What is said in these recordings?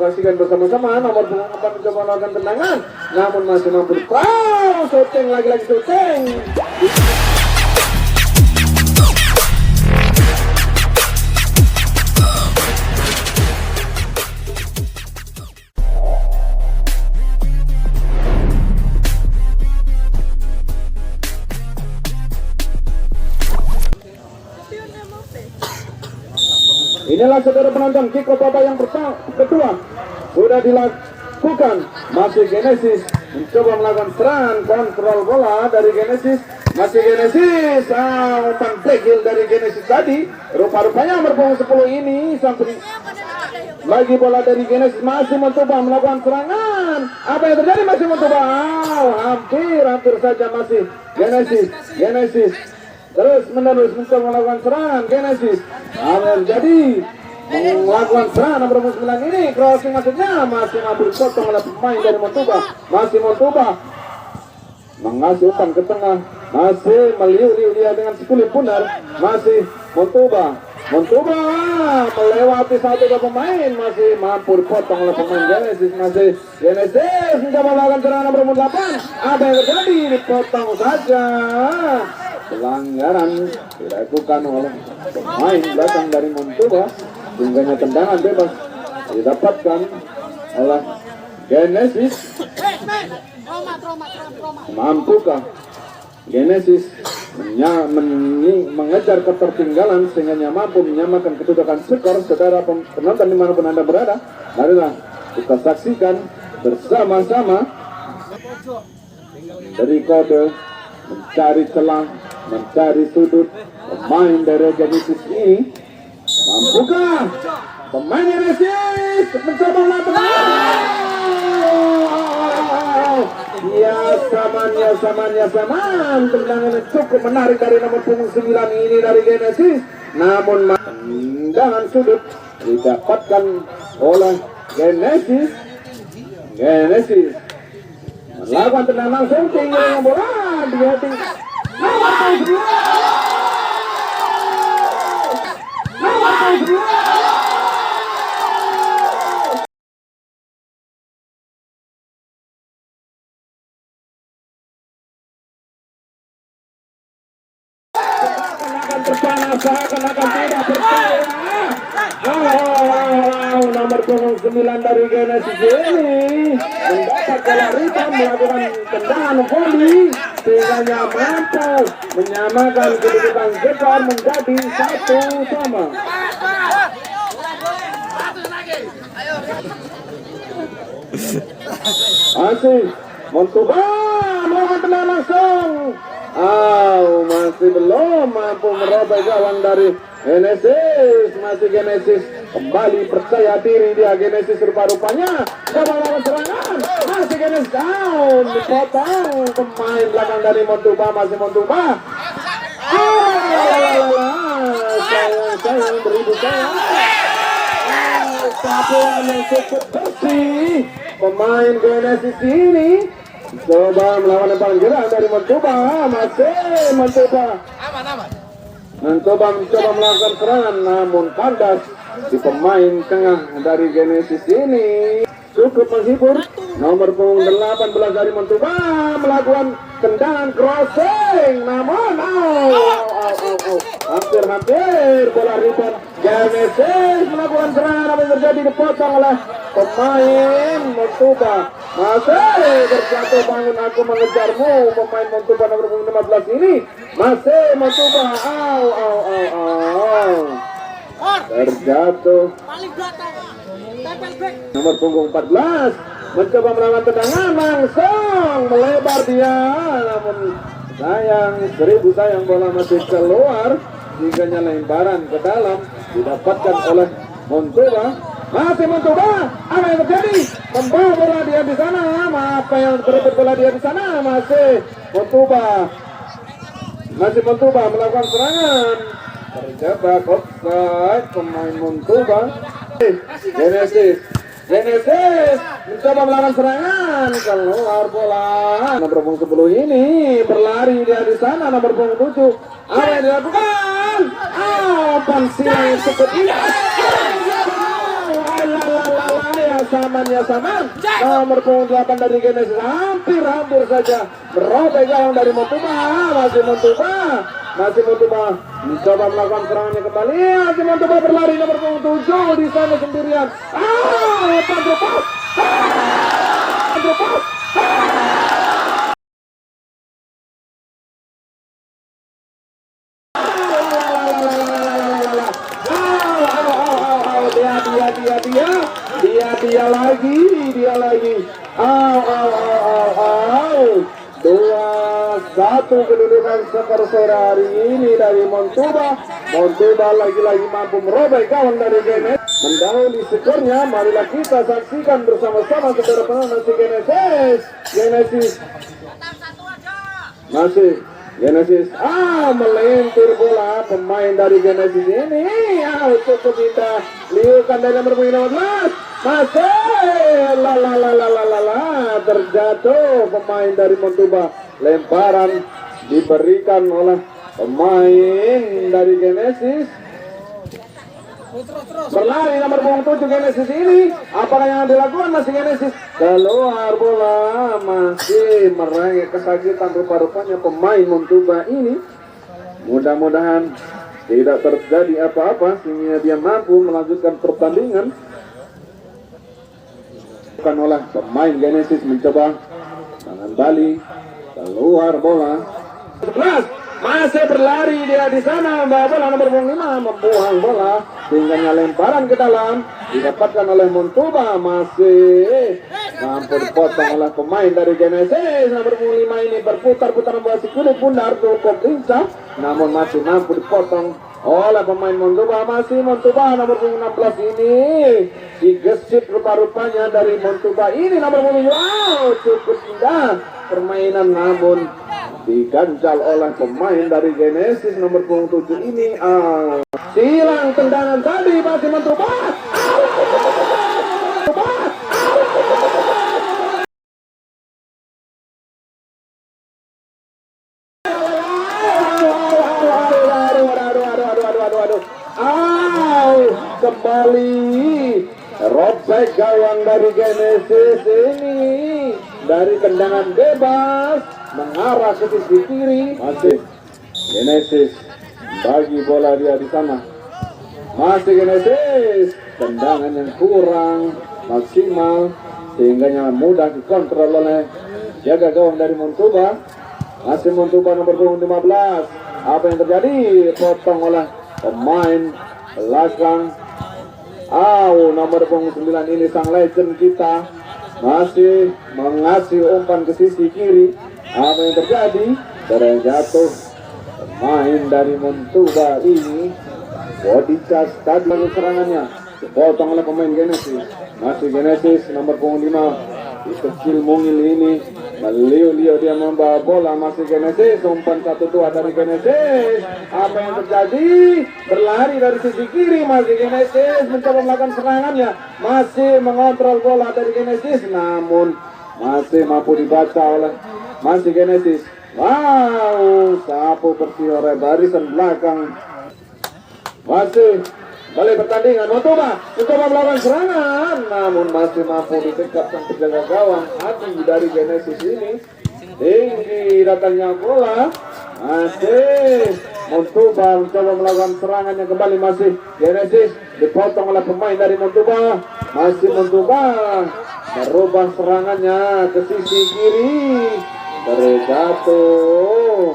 saksikan bersama-sama. Nomor punggung 4 mencoba melakukan tendangan, namun masih mampu syuting lagi-lagi syuting. Inilah saudara penonton, kick off babak yang kedua sudah dilakukan. Masih Genesis mencoba melakukan serangan, kontrol bola dari Genesis. Masih Genesis, umpan breakil dari Genesis tadi. Rupa-rupanya nomor 10 ini sampai lagi bola dari Genesis, masih mencoba melakukan serangan. Apa yang terjadi? Masih mencoba, hampir saja masih Genesis terus menerus mencoba melakukan serangan. Genesis jadi melakukan serangan nomor 9 ini, crossing maksudnya masih mampu dipotong oleh pemain dari Montuba. Masih Montuba mengasih umpan ke tengah, masih meliuk-liuk dia dengan sekulit pundar. Masih Montuba melewati satu pemain, masih mampu dipotong oleh pemain Genesis. Masih Genesis mencoba melakukan serangan nomor 8. Apa yang terjadi? Dipotong saja. Pelanggaran dilakukan oleh pemain belakang dari Montuba, sehingga tendangan bebas didapatkan oleh Genesis. Mampukah Genesis mengejar ketertinggalan sehingga mampu menyamakan kedudukan skor? Saudara penonton dimanapun Anda berada, marilah kita saksikan bersama-sama. Dari kode mencari celah, mencari sudut pemain dari Genesis ini. Mampukah pemain Genesis mencoba melakukan? Ya saman. Tendangan cukup menarik dari nomor punggung 9 ini dari Genesis. Namun tendangan sudut didapatkan oleh Genesis melakukan tendangan langsung tinggal bola dia seakan-akan tidak percaya. Nomor punggung 9 dari Genesis ini mendapat bola rebound, melakukan tendangan volley sehingga mampu menyamakan kedudukan skor menjadi 1-1. Masih Montuba melakukan tendangan langsung. Masih belum mampu merobek gawang dari Genesis. Masih Genesis kembali percaya diri dia. Genesis rupa-rupanya coba lawan serangan. Masih Genesis down, dipotong pemain belakang dari Montuba. Masih Montuba. Sayang beribu sayang. Sapuan yang cukup bersih pemain Genesis ini. Coba melawan lemparan gerak dari Montuba. Masih Montuba mencoba melakukan serangan, namun kandas di pemain tengah dari Genesis ini. Cukup menghibur. Nomor punggung 18 dari Montuba melakukan tendangan crossing, namun hampir bola rebound. Genesis melakukan serangan, apa yang terjadi? Dipotong oleh pemain Montuba. Masih berjatuh bangun, aku mengejarmu. Pemain Montuba nomor punggung 15 ini masih Montuba. Terjatuh. Nomor punggung 14 mencoba melawan tendangan, langsung melebar dia, namun sayang, 1000 sayang, bola masih keluar. Hingga lemparan ke dalam didapatkan oleh Montuba. Masih Montuba, apa yang terjadi? Membawa bola dia di sana. Apa yang berebut bola dia di sana? Masih Montuba melakukan serangan. Terjebak offside pemain Montuba. Genesis mencoba melawan serangan, keluar bola. Nomor punggung 10 ini berlari dia di sana. Nomor punggung 7, apa yang dilakukan? Pansil yang cukup indah. samanya sama. Nomor punggung 8 dari Genesis hampir saja merobek gawang dari Montuba. Masih Montuba mencoba melakukan serangannya kembali. Masih Montuba berlari nomor punggung 7 di sana sendirian. Lepas. Dia lagi. 2-1 kedudukan skor sore hari ini dari Montuba. Montuba lagi-lagi mampu merobek gawang dari Genesis. Mendahului skornya, marilah kita saksikan bersama-sama saudara penonton. Masih Genesis melentur bola pemain dari Genesis ini. Cukup kita liukan dari nomor 15. Masih terjatuh pemain dari Montuba. Lemparan diberikan oleh pemain dari Genesis. Berlari nomor punggung 7 Genesis ini. Apakah yang dilakukan masih Genesis? Keluar bola, masih merengek kesakitan rupa-rupanya pemain Montuba ini. Mudah-mudahan tidak terjadi apa-apa sehingga dia mampu melanjutkan pertandingan. Bukan oleh pemain Genesis mencoba tangan Bali, keluar bola. 11 masih berlari dia di sana, membawa bola nomor 5 membuang bola sehingga lemparan ke dalam didapatkan oleh Montuba. Masih mampu dipotong oleh pemain dari Genesis. Nomor 5 ini berputar-putar membawa si kulit bundar cukup lincah, namun masih mampu dipotong oleh pemain Montuba. Masih Montuba nomor 16 ini digesit rupa-rupanya dari Montuba ini. Nomor 7 cukup indah permainan, namun diganjal oleh pemain dari Genesis nomor 7 ini. Silang tendangan tadi masih Montuba. Kembali robek gawang dari Genesis ini dari tendangan bebas mengarah ke sisi kiri. Masih Genesis bagi bola dia di sana. Masih Genesis, tendangan yang kurang maksimal sehingga mudah dikontrol oleh jaga gawang dari Montuba. Masih Montuba nomor 15. Apa yang terjadi? Potong oleh pemain belakang. Nomor 9 ini sang legend kita masih mengasih umpan ke sisi kiri. Apa yang terjadi? Terjatuh pemain dari Montuba ini. Body charge tadi serangannya dipotong oleh pemain Genesis. Masih Genesis nomor 5 di kecil mungil ini meliu-liu dia membawa bola. Masih Genesis, umpan 1-2 dari Genesis. Apa yang terjadi? Berlari dari sisi kiri. Masih Genesis mencoba melakukan serangannya, masih mengontrol bola dari Genesis, namun masih mampu dibaca oleh masih Genesis. Sapu bersih oleh barisan belakang. Masih balik pertandingan. Montuba mencoba melakukan serangan, namun masih mampu ditekapkan penjaga gawang Adi dari Genesis ini. Tinggi datangnya bola. Masih Montuba mencoba melakukan serangannya kembali. Masih Genesis dipotong oleh pemain dari Montuba. Masih Montuba merubah serangannya ke sisi kiri. Terjatuh.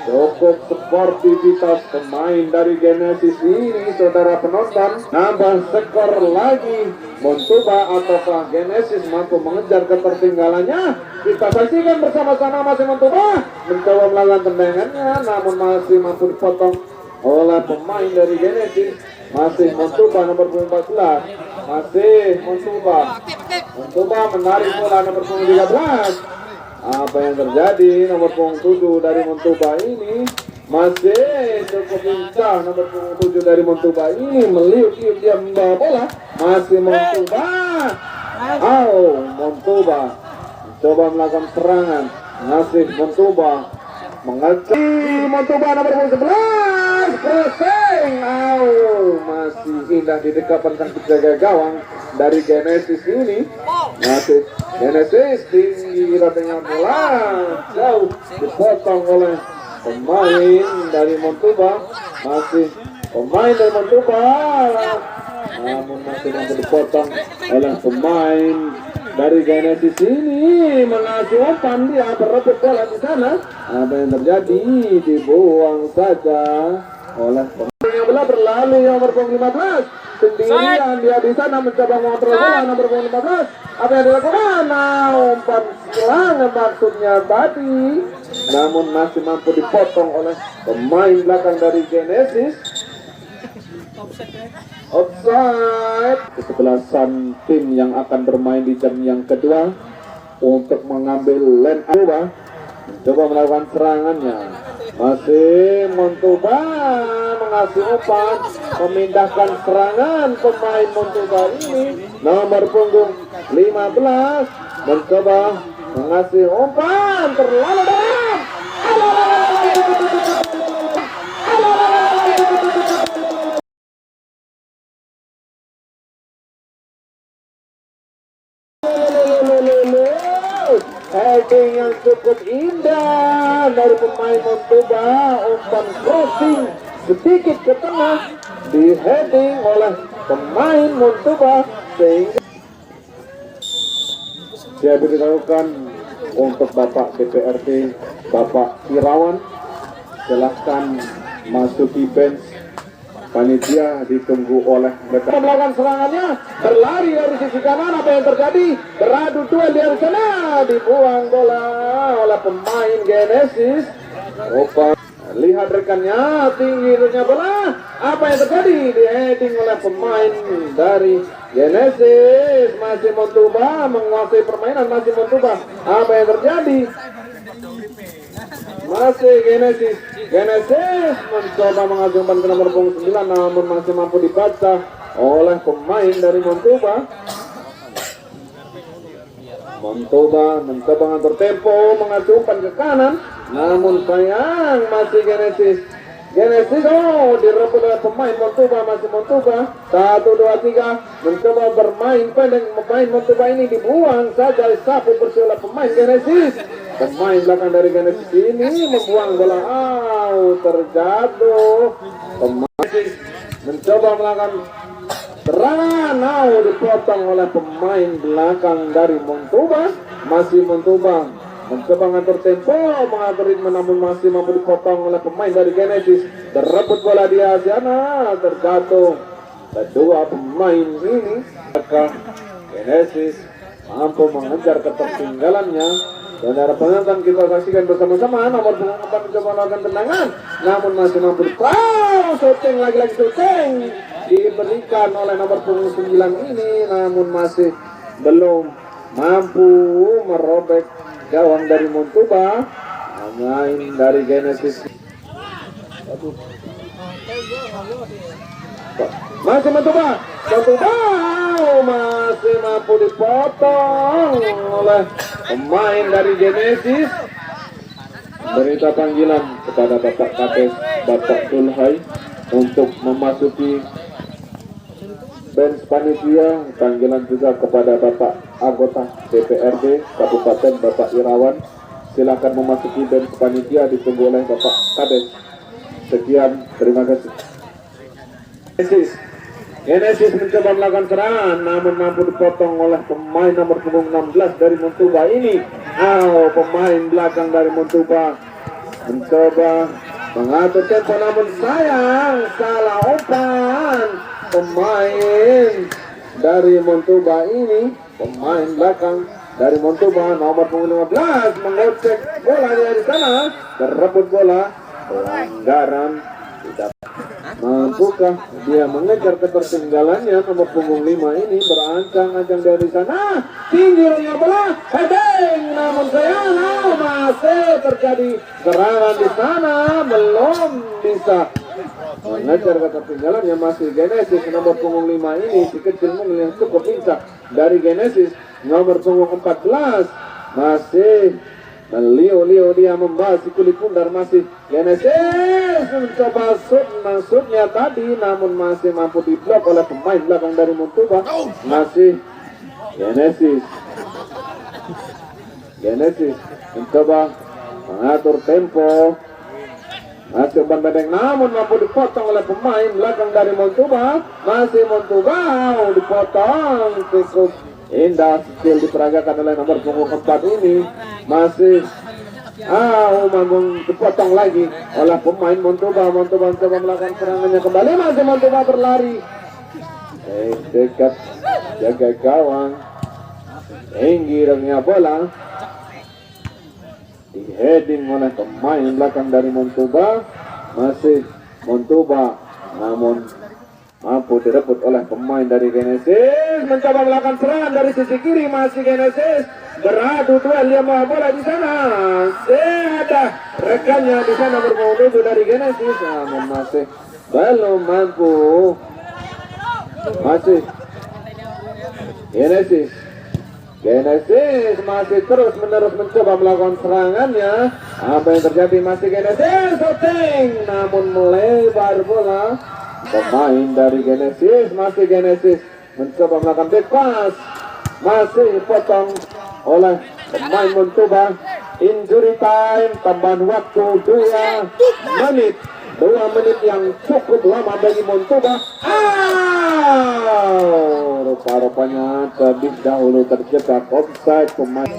Cukup sportivitas pemain dari Genesis ini, saudara penonton. Nambah skor lagi. Montuba ataukah Genesis mampu mengejar ketertinggalannya? Kita saksikan bersama-sama. Masih Montuba mencoba melakukan tendangannya, namun masih mampu dipotong oleh pemain dari Genesis. Masih Montuba nomor 14. Masih Montuba menarik bola nomor 13. Apa yang terjadi? Nomor punggung 7 dari Montuba ini masih cukup lincah. Nomor punggung 7 dari Montuba ini meliuk-liuk dia membawa bola. Masih Montuba. Montuba coba melakukan serangan. Masih Montuba mengecek. Montuba nomor punggung 11 selesai. shooting. Masih indah di dekat sang penjaga gawang dari Genesis ini. Masih Genesis tinggi ratenya bola jauh dipotong oleh pemain dari Montauban. Masih pemain dari Montauban, namun masih mampu dipotong oleh pemain dari Genesis ini. Mengasih umpan, dia berebut bola di sana. Apa yang terjadi? Dibuang saja oleh pemain yang bola berlalu yang nomor 15 sendirian. Dia di sana mencoba mengontrol bola nomor 15. Apa yang dilakukan? Umpan serangan maksudnya tadi, namun masih mampu dipotong oleh pemain belakang dari Genesis. Offside. Kesebelasan tim yang akan bermain di jam yang kedua untuk mengambil lane Montauban, coba melakukan serangannya. Masih Montauban mengasih umpan, memindahkan serangan pemain Montauban ini. Nomor punggung 15 mencoba mengasih umpan terlalu dalam. Heading yang cukup indah dari pemain Montauban. Umpan crossing sedikit ke tengah, di heading oleh pemain Montauban sehingga siap dilakukan untuk Bapak DPRD Bapak Irawan. Silahkan masuki bench. Panitia ditunggu oleh mereka. Melakukan serangannya, berlari dari sisi kanan. Apa yang terjadi? Beradu duel di sana, dibuang bola oleh pemain Genesis. Lihat rekannya, tingginya bola. Apa yang terjadi? Di heading oleh pemain dari Genesis. Masih Montauban menguasai permainan, masih Montauban. Apa yang terjadi? Masih Genesis mencoba mengagumkan ke nomor 9, namun masih mampu dibaca oleh pemain dari Montauban. Mencoba mengatur tempo, mengacu umpan ke kanan, namun sayang masih Genesis direbut oleh pemain Montauban. Masih Montauban 1, 2, 3 mencoba bermain pendek. Pemain Montauban ini dibuang saja, disapu bersih oleh pemain Genesis. Pemain belakang dari Genesis ini membuang bola terjatuh. Pemain mencoba melakukan serangan, dipotong oleh pemain belakang dari Montauban. Masih Montauban mencoba mengatur tempo, mengatur ritme, namun masih mampu dipotong oleh pemain dari Genesis. Terebut bola di sana, terjatuh. Kedua pemain ini, maka Genesis mampu mengejar ketertinggalannya. Dan para penonton, kita saksikan bersama-sama nomor punggung 4 mencoba melakukan tendangan, namun masih mampu shooting, lagi-lagi shooting diberikan oleh nomor punggung 9 ini, namun masih belum mampu merobek gawang dari Montauban. Pemain dari Genesis masih Montauban masih mampu dipotong oleh pemain dari Genesis. Berita panggilan kepada Bapak Kapes Bapak Sulhai untuk memasuki bench panitia. Panggilan juga kepada Bapak anggota DPRD Kabupaten Bapak Irawan. Silakan memasuki bench panitia, ditunggu oleh Bapak Kapes. Sekian, terima kasih. Genesis mencoba melakukan serangan, namun mampu dipotong oleh pemain nomor punggung 16 dari Montauban ini. Pemain belakang dari Montauban mencoba mengatur tempo, namun sayang salah umpan. Pemain dari Montauban ini, pemain belakang dari Montauban nomor punggung 15 mengocek bola di sana, berebut bola. Pelanggaran tidak. Mampukah dia mengejar ketertinggalannya? Nomor punggung 5 ini berancang-ancang dari sana, tingginya bola, heading, namun sayang masih terjadi serangan di sana, belum bisa mengejar ketertinggalannya. Masih Genesis nomor punggung 5 ini, si kecil mungil yang cukup lincah dari Genesis nomor punggung 14 masih Leo dia membahas kulit pundar masih Genesis mencoba maksudnya tadi namun masih mampu diblok oleh pemain belakang dari Montauba. Masih Genesis mencoba mengatur tempo, masih umpan pendek namun mampu dipotong oleh pemain belakang dari Montauba. Masih Montauba dipotong, cukup indah skill diperagakan oleh nomor punggung 4 ini. Masih mampu dipotong lagi oleh pemain Montauba. Montauba mencoba melakukan serangannya kembali, masih Montauba berlari dekat jaga gawang, pinggirnya bola di heading oleh pemain belakang dari Montauba. Masih Montauba namun mampu direbut oleh pemain dari Genesis. Mencoba melakukan serangan dari sisi kiri, masih Genesis beradu duel, dia mau bola di sana. Ada rekannya di sana bermenuju dari Genesis, namun masih belum mampu. Masih Genesis masih terus menerus mencoba melakukan serangannya. Apa yang terjadi? Masih Genesis shooting namun melebar bola. Pemain dari Genesis, masih Genesis mencoba melakukan back pass, masih potong oleh pemain Montauba. Injury time, tambahan waktu 2 menit. 2 menit yang cukup lama bagi Montauba. Rupa-rupanya terlebih dahulu terjebak offside pemain.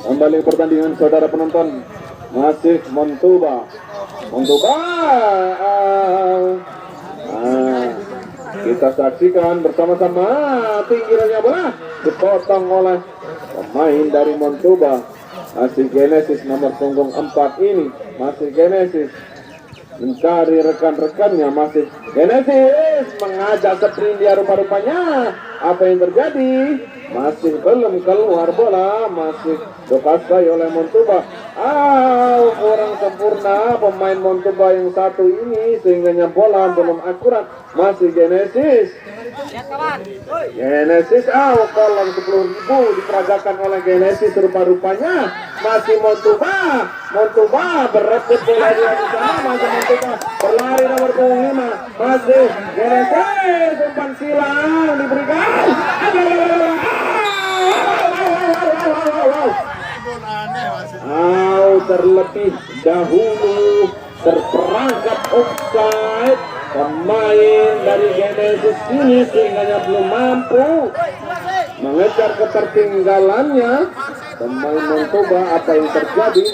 Kembali pertandingan saudara penonton, masih Montauba. Kita saksikan bersama-sama, pinggirannya bola dipotong oleh pemain dari Montauba. Masih Genesis nomor punggung 4 ini, masih Genesis mencari rekan-rekannya. Masih Genesis mengajak sprint dia, rupa-rupanya apa yang terjadi? Masih belum keluar bola, masih dikuasai oleh Montauba. Kurang sempurna pemain Montauba yang satu ini sehingga bola belum akurat. Masih Genesis kolom 10.000 diperagakan oleh Genesis rupa-rupanya. Masih Montauba berebut bola di sana. Masih Montauba berlari nomor punggung 5. Masih Genesis, umpan silang diberikan. Terlebih dahulu terperangkap offside pemain dari Genesis ini sehingga belum mampu mengejar ketertinggalannya pemain Montauba. Apa yang terjadi?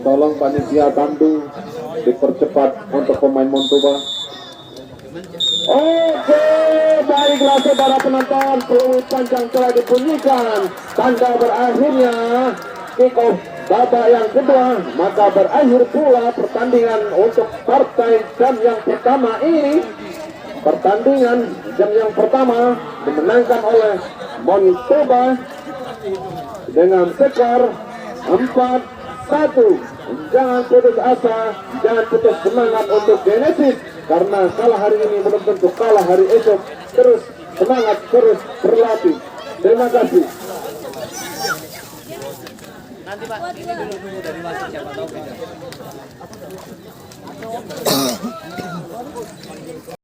Tolong panitia Bandung dipercepat untuk pemain Montauba. Oke, baiklah saudara penonton, peluit panjang telah dibunyikan, tanda berakhirnya kick off babak yang kedua. Maka berakhir pula pertandingan untuk partai jam yang pertama ini. Pertandingan jam yang pertama dimenangkan oleh Montauba dengan skor 4-1. Jangan putus asa, jangan putus semangat untuk Genesis, karena kalah hari ini belum tentu kalah hari esok. Terus semangat, terus berlatih. Terima kasih. Nanti Pak, ini dulu dari wasit siapa tahu beda.